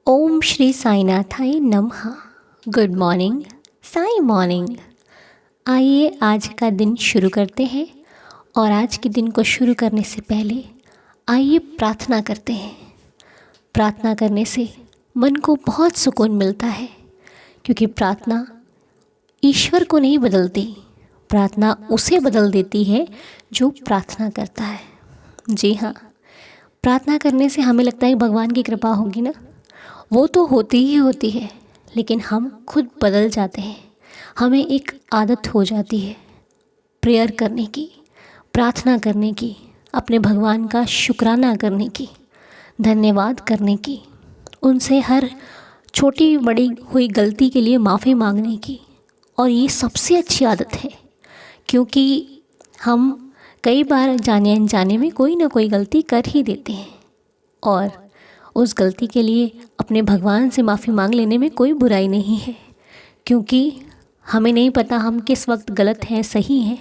ओम श्री साईनाथाय नमः। Good morning, Sai morning. आइए आज का दिन शुरू करते हैं। और आज के दिन को शुरू करने से पहले आइए प्रार्थना करते हैं। प्रार्थना करने से मन को बहुत सुकून मिलता है, क्योंकि प्रार्थना ईश्वर को नहीं बदलती, प्रार्थना उसे बदल देती है जो प्रार्थना करता है। जी हाँ, प्रार्थना करने से हमें लगता है भगवान की कृपा होगी ना, वो तो होती ही होती है, लेकिन हम खुद बदल जाते हैं। हमें एक आदत हो जाती है प्रेयर करने की, प्रार्थना करने की, अपने भगवान का शुक्राना करने की, धन्यवाद करने की, उनसे हर छोटी बड़ी हुई गलती के लिए माफ़ी मांगने की। और ये सबसे अच्छी आदत है, क्योंकि हम कई बार जाने अनजाने में कोई ना कोई गलती कर ही देते हैं, और उस गलती के लिए अपने भगवान से माफ़ी मांग लेने में कोई बुराई नहीं है, क्योंकि हमें नहीं पता हम किस वक्त गलत हैं सही हैं,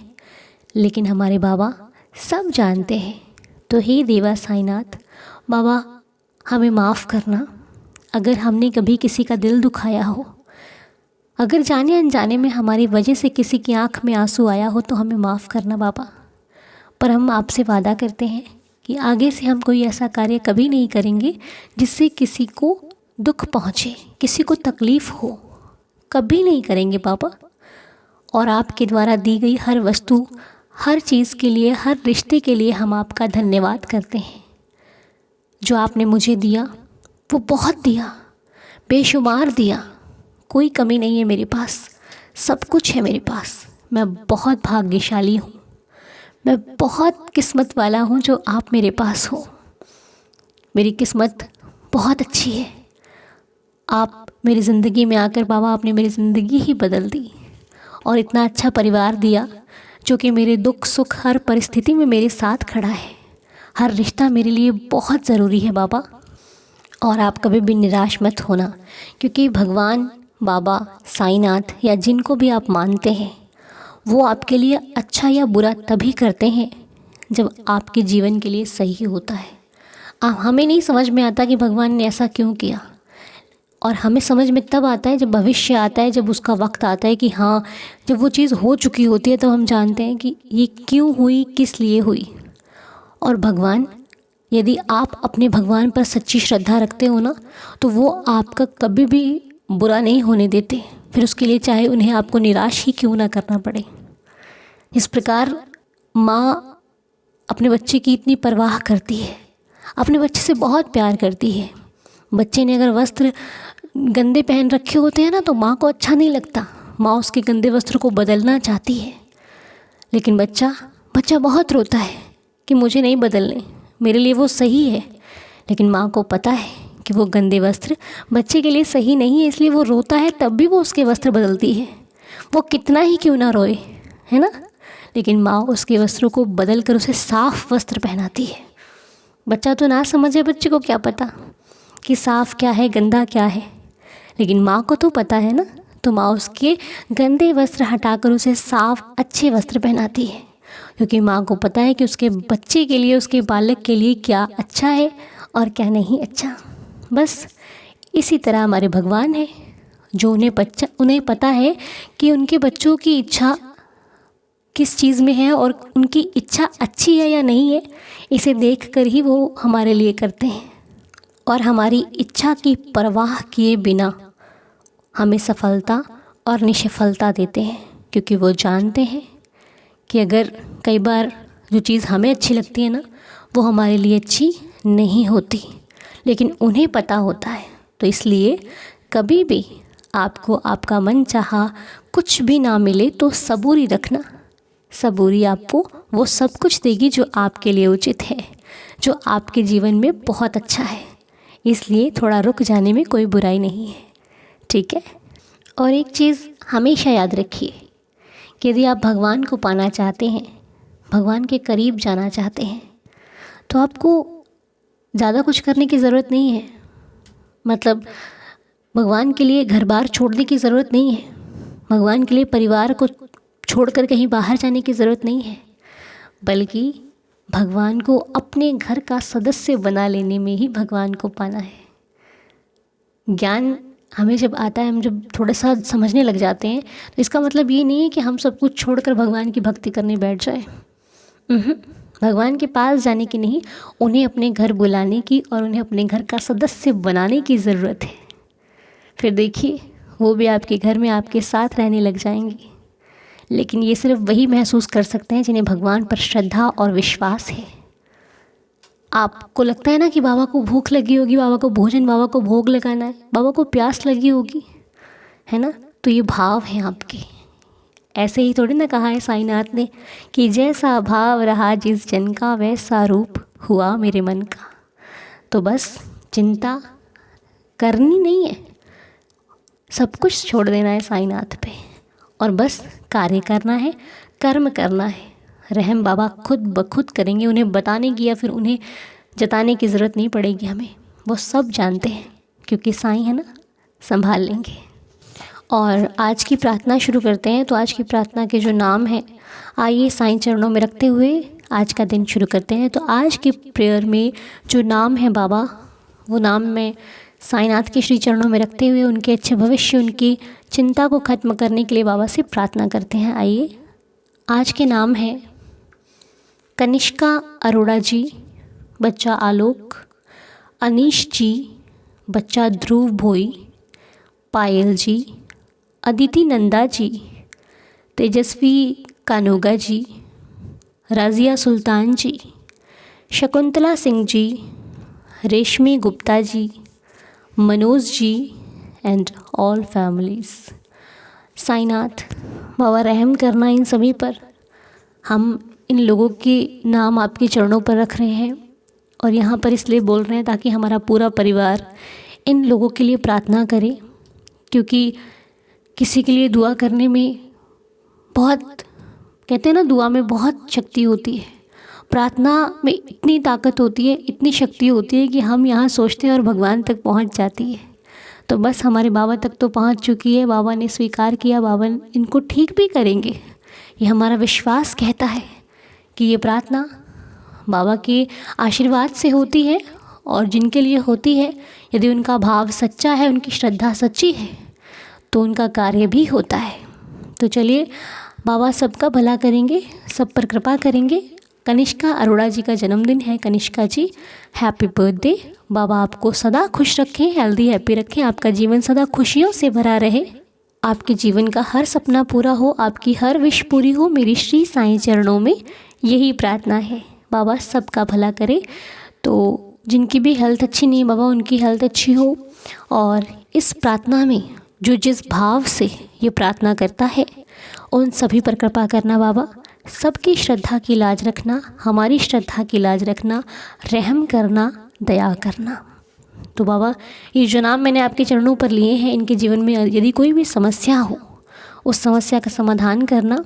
लेकिन हमारे बाबा सब जानते हैं। तो हे देवा साईनाथ बाबा, हमें माफ़ करना अगर हमने कभी किसी का दिल दुखाया हो, अगर जाने अनजाने में हमारी वजह से किसी की आंख में आंसू आया हो तो हमें माफ़ करना बाबा। पर हम आपसे वादा करते हैं कि आगे से हम कोई ऐसा कार्य कभी नहीं करेंगे जिससे किसी को दुख पहुँचे, किसी को तकलीफ़ हो, कभी नहीं करेंगे बाबा। और आपके द्वारा दी गई हर वस्तु, हर चीज़ के लिए, हर रिश्ते के लिए हम आपका धन्यवाद करते हैं। जो आपने मुझे दिया वो बहुत दिया, बेशुमार दिया, कोई कमी नहीं है मेरे पास, सब कुछ है मेरे पास। मैं बहुत भाग्यशाली हूँ, मैं बहुत किस्मत वाला हूँ जो आप मेरे पास हो। मेरी किस्मत बहुत अच्छी है। आप मेरी ज़िंदगी में आकर बाबा, आपने मेरी ज़िंदगी ही बदल दी, और इतना अच्छा परिवार दिया जो कि मेरे दुख सुख हर परिस्थिति में मेरे साथ खड़ा है। हर रिश्ता मेरे लिए बहुत ज़रूरी है बाबा। और आप कभी भी निराश मत होना, क्योंकि भगवान बाबा साईनाथ या जिनको भी आप मानते हैं, वो आपके लिए अच्छा या बुरा तभी करते हैं जब आपके जीवन के लिए सही होता है। हमें नहीं समझ में आता कि भगवान ने ऐसा क्यों किया, और हमें समझ में तब आता है जब भविष्य आता है, जब उसका वक्त आता है कि हाँ, जब वो चीज़ हो चुकी होती है तो हम जानते हैं कि ये क्यों हुई, किस लिए हुई। और भगवान, यदि आप अपने भगवान पर सच्ची श्रद्धा रखते हो ना, तो वो आपका कभी भी बुरा नहीं होने देते, फिर उसके लिए चाहे उन्हें आपको निराश ही क्यों ना करना पड़े। इस प्रकार माँ अपने बच्चे की इतनी परवाह करती है, अपने बच्चे से बहुत प्यार करती है। बच्चे ने अगर वस्त्र गंदे पहन रखे होते हैं ना, तो माँ को अच्छा नहीं लगता, माँ उसके गंदे वस्त्र को बदलना चाहती है। लेकिन बच्चा बहुत रोता है कि मुझे नहीं बदलने, मेरे लिए वो सही है। लेकिन माँ को पता है कि वो गंदे वस्त्र बच्चे के लिए सही नहीं है, इसलिए वो रोता है, तब भी वो उसके वस्त्र बदलती है। वो कितना ही क्यों ना रोए, है ना, लेकिन माँ उसके वस्त्रों को बदल कर उसे साफ वस्त्र पहनाती है। बच्चा तो ना समझे, बच्चे को क्या पता कि साफ क्या है, गंदा क्या है, लेकिन माँ को तो पता है ना। तो माँ उसके गंदे वस्त्र हटाकर उसे साफ अच्छे वस्त्र पहनाती है, क्योंकि माँ को पता है कि उसके बच्चे के लिए, उसके बालक के लिए क्या अच्छा है और क्या नहीं अच्छा। बस इसी तरह हमारे भगवान हैं, जो उन्हें पता है कि उनके बच्चों की इच्छा किस चीज़ में है और उनकी इच्छा अच्छी है या नहीं है, इसे देखकर ही वो हमारे लिए करते हैं। और हमारी इच्छा की परवाह किए बिना हमें सफलता और निष्फलता देते हैं, क्योंकि वो जानते हैं कि अगर कई बार जो चीज़ हमें अच्छी लगती है ना, वो हमारे लिए अच्छी नहीं होती, लेकिन उन्हें पता होता है। तो इसलिए कभी भी आपको आपका मन चाहा कुछ भी ना मिले तो सबूरी रखना। सबूरी आपको वो सब कुछ देगी जो आपके लिए उचित है, जो आपके जीवन में बहुत अच्छा है। इसलिए थोड़ा रुक जाने में कोई बुराई नहीं है, ठीक है। और एक चीज़ हमेशा याद रखिए कि यदि आप भगवान को पाना चाहते हैं, भगवान के करीब जाना चाहते हैं, तो आपको ज़्यादा कुछ करने की ज़रूरत नहीं है। मतलब भगवान के लिए घर बार छोड़ने की ज़रूरत नहीं है, भगवान के लिए परिवार को छोड़कर कहीं बाहर जाने की ज़रूरत नहीं है, बल्कि भगवान को अपने घर का सदस्य बना लेने में ही भगवान को पाना है। ज्ञान हमें जब आता है, हम जब थोड़ा सा समझने लग जाते हैं, तो इसका मतलब ये नहीं है कि हम सब कुछ छोड़कर भगवान की भक्ति करने बैठ जाए। भगवान के पास जाने की नहीं, उन्हें अपने घर बुलाने की और उन्हें अपने घर का सदस्य बनाने की ज़रूरत है। फिर देखिए, वो भी आपके घर में आपके साथ रहने लग जाएंगे। लेकिन ये सिर्फ वही महसूस कर सकते हैं जिन्हें भगवान पर श्रद्धा और विश्वास है। आपको लगता है ना कि बाबा को भूख लगी होगी, बाबा को भोजन, बाबा को भोग लगाना है, बाबा को प्यास लगी होगी, है ना? तो ये भाव हैं आपके। ऐसे ही थोड़ी ना कहा है साईनाथ ने कि जैसा भाव रहा जिस जन का वैसा रूप हुआ मेरे मन का। तो बस चिंता करनी नहीं है, सब कुछ छोड़ देना है साईनाथ पे और बस कार्य करना है, कर्म करना है। रहम बाबा खुद ब खुद करेंगे, उन्हें बताने की या फिर उन्हें जताने की ज़रूरत नहीं पड़ेगी हमें, वो सब जानते हैं क्योंकि साईं है ना, संभाल लेंगे। और आज की प्रार्थना शुरू करते हैं। तो आज की प्रार्थना के जो नाम हैं, आइए साईं चरणों में रखते हुए आज का दिन शुरू करते हैं। तो आज के प्रेयर में जो नाम है बाबा, वो नाम मैं साईनाथ के श्री चरणों में रखते हुए उनके अच्छे भविष्य, उनकी चिंता को ख़त्म करने के लिए बाबा से प्रार्थना करते हैं। आइए, आज के नाम हैं कनिष्का अरोड़ा जी, बच्चा आलोक, अनीश जी, बच्चा ध्रुव भोई, पायल जी, अदिति नंदा जी, तेजस्वी कानोगा जी, राजिया सुल्तान जी, शकुंतला सिंह जी, रेशमी Gupta ji, Manoj ji and all families. Sainath बाबा रहम करना इन सभी पर। हम इन लोगों के नाम आपके चरणों पर रख रहे हैं और यहाँ पर इसलिए बोल रहे हैं ताकि हमारा पूरा परिवार इन लोगों के लिए प्रार्थना करे, क्योंकि किसी के लिए दुआ करने में बहुत, कहते हैं ना, दुआ में बहुत शक्ति होती है, प्रार्थना में इतनी ताकत होती है, इतनी शक्ति होती है कि हम यहाँ सोचते हैं और भगवान तक पहुँच जाती है। तो बस हमारे बाबा तक तो पहुँच चुकी है, बाबा ने स्वीकार किया, बाबा इनको ठीक भी करेंगे, ये हमारा विश्वास कहता है कि ये प्रार्थना बाबा के आशीर्वाद से होती है। और जिनके लिए होती है, यदि उनका भाव सच्चा है, उनकी श्रद्धा सच्ची है, तो उनका कार्य भी होता है। तो चलिए, बाबा सबका भला करेंगे, सब पर कृपा करेंगे। कनिष्का अरोड़ा जी का जन्मदिन है। कनिष्का जी, हैप्पी बर्थडे। बाबा आपको सदा खुश रखें, हेल्दी हैप्पी रखें, आपका जीवन सदा खुशियों से भरा रहे, आपके जीवन का हर सपना पूरा हो, आपकी हर विश पूरी हो। मेरी श्री साईं चरणों में यही प्रार्थना है। बाबा सबका भला करे। तो जिनकी भी हेल्थ अच्छी नहीं है, बाबा उनकी हेल्थ अच्छी हो। और इस प्रार्थना में जो जिस भाव से ये प्रार्थना करता है, उन सभी पर कृपा करना बाबा। सबकी श्रद्धा की लाज रखना, हमारी श्रद्धा की लाज रखना, रहम करना, दया करना। तो बाबा, ये जो नाम मैंने आपके चरणों पर लिए हैं, इनके जीवन में यदि कोई भी समस्या हो, उस समस्या का समाधान करना।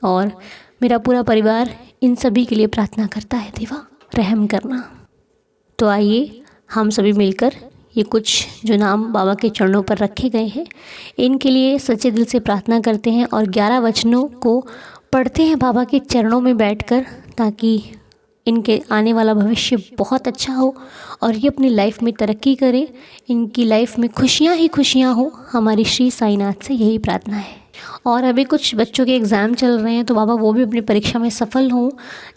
और मेरा पूरा परिवार इन सभी के लिए प्रार्थना करता है, देवा रहम करना। तो आइए हम सभी मिलकर ये कुछ जो नाम बाबा के चरणों पर रखे गए हैं, इनके लिए सच्चे दिल से प्रार्थना करते हैं और 11 वचनों को पढ़ते हैं बाबा के चरणों में बैठकर, ताकि इनके आने वाला भविष्य बहुत अच्छा हो और ये अपनी लाइफ में तरक्की करें, इनकी लाइफ में खुशियाँ ही खुशियाँ हो। हमारी श्री साईनाथ से यही प्रार्थना है। और अभी कुछ बच्चों के एग्ज़ाम चल रहे हैं, तो बाबा वो भी अपनी परीक्षा में सफल हों।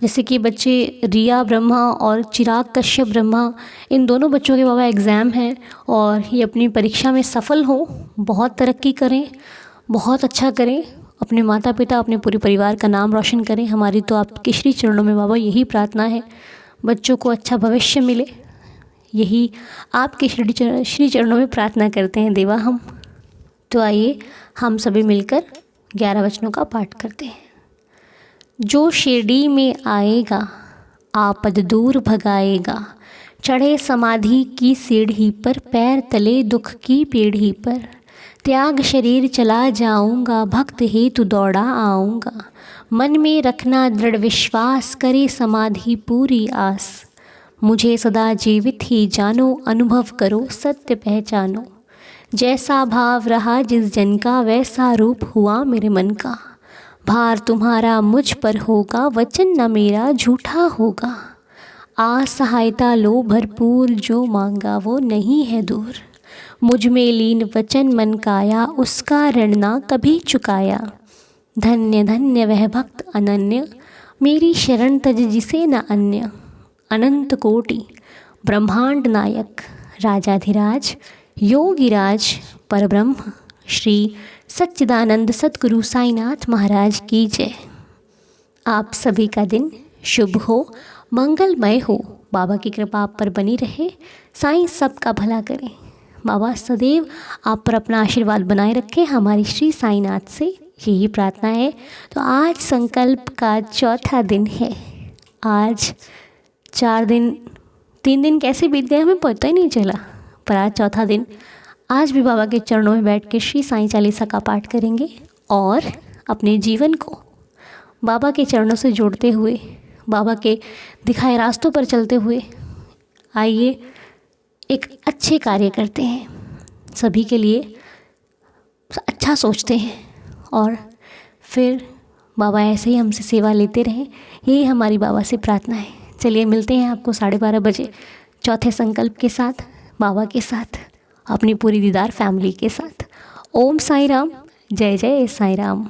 जैसे कि बच्चे रिया ब्रह्मा और चिराग कश्यप ब्रह्मा, इन दोनों बच्चों के बाबा एग्ज़ाम हैं और ये अपनी परीक्षा में सफल हों, बहुत तरक्की करें, बहुत अच्छा करें, अपने माता पिता, अपने पूरे परिवार का नाम रोशन करें। हमारी तो आपके श्री चरणों में बाबा यही प्रार्थना है, बच्चों को अच्छा भविष्य मिले, यही आपके श्री चरणों में प्रार्थना करते हैं देवा हम। तो आइए हम सभी मिलकर 11 वचनों का पाठ करते हैं। जो शिरडी में आएगा, आपद दूर भगाएगा, चढ़े समाधि की सीढ़ी पर, पैर तले दुख की पीढ़ी पर, त्याग शरीर चला जाऊंगा, भक्त हेतु दौड़ा आऊँगा, मन में रखना दृढ़ विश्वास, करे समाधि पूरी आस, मुझे सदा जीवित ही जानो, अनुभव करो सत्य पहचानो, जैसा भाव रहा जिस जन का, वैसा रूप हुआ मेरे मन का, भार तुम्हारा मुझ पर होगा, वचन न मेरा झूठा होगा, आ सहायता लो भरपूर, जो मांगा वो नहीं है दूर, मुझ में लीन वचन मन काया, उसका ऋण ना कभी चुकाया। धन्य धन्य वह भक्त अनन्य, मेरी शरण तज जिसे न अन्य। अनंत कोटि ब्रह्मांड नायक, राजाधिराज योगिराज परब्रह्म, श्री सच्चिदानंद सद्गुरु साईनाथ महाराज की जय। आप सभी का दिन शुभ हो, मंगलमय हो। बाबा की कृपा आप पर बनी रहे। साईं सबका भला करें। बाबा सदैव आप पर अपना आशीर्वाद बनाए रखें। हमारी श्री साईनाथ से यही प्रार्थना है। तो आज संकल्प का चौथा दिन है। आज 3 दिन कैसे बीत गए हमें पता ही नहीं चला, पर आज चौथा दिन। आज भी बाबा के चरणों में बैठ के श्री साईं चालीसा का पाठ करेंगे और अपने जीवन को बाबा के चरणों से जोड़ते हुए, बाबा के दिखाए रास्तों पर चलते हुए आइए एक अच्छे कार्य करते हैं, सभी के लिए अच्छा सोचते हैं और फिर बाबा ऐसे ही हमसे सेवा लेते रहें। यही हमारी बाबा से प्रार्थना है। चलिए मिलते हैं आपको 12:30 बजे चौथे संकल्प के साथ, बाबा के साथ, अपनी पूरी दीदार फैमिली के साथ। ओम साई राम, जय जय साई राम।